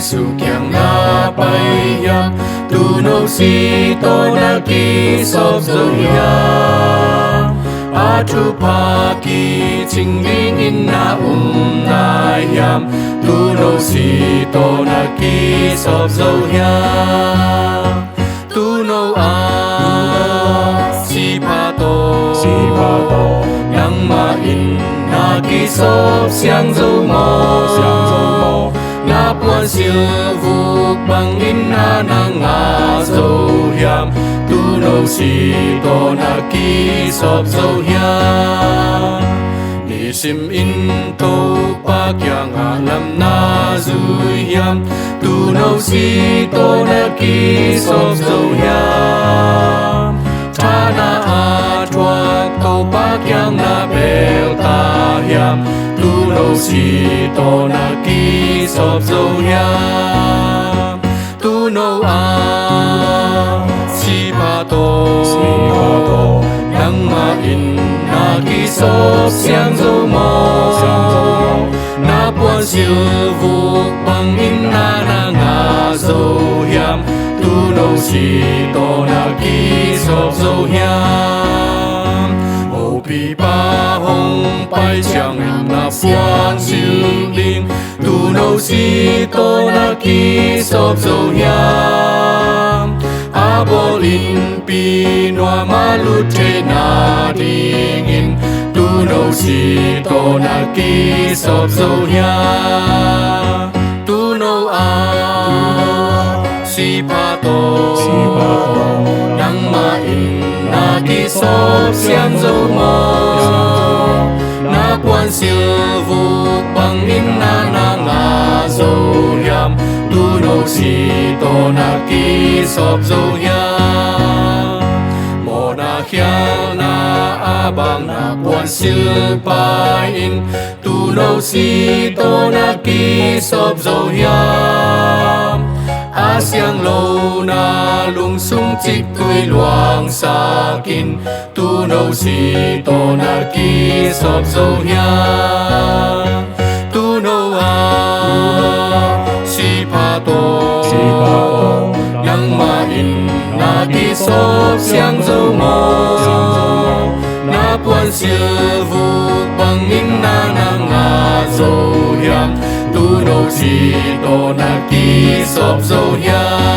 Giêsu kiang na pai hiam tu no si to na ki sop zo hiam a tu pa ki ching ling in na na hiam tu no si to na ki sop zo hiam tu no a si pa to yang ma in na ki sop siang zo mo na puan siêu vuk bằng in na nga zo hiam tu no si to na ki sop zo hiam ni sim in to pa kya nga lam na zu hiam tu no si to na ki sop zo hiam ta na a twak to pa kya na bel ta hiam tu no si to na ki sop zo hiam tu no a si pa to yang ma in na ki sop siang zo mo na puan siêu vuk bằng in na nga zo hiam tu no si to na ki sop zo hiam o pi pa hong pai chiang na puan siêu ling tu no si to na ki sop zo hiam a bo lin pi noa ma lu te na ding in tu no si to na ki sop zo hiam tu no a si pa to yang ma in na ki sop siang zo mo na puan siêu vuk bằng in na nga zo hiam tu no si to na ki sop zo hiam mo na khiang na a bang na puan siêu pa in tu no si to na ki sop zo hiam a siang lâu na lung sung chích tui luang sakin tu no si to na ki sop zo hiam tu no a si pa to yang ma in na ki sop siang zo mo na puan siêu vuk bằng in na nga zo hiam tu no si to na ki sop zo hiam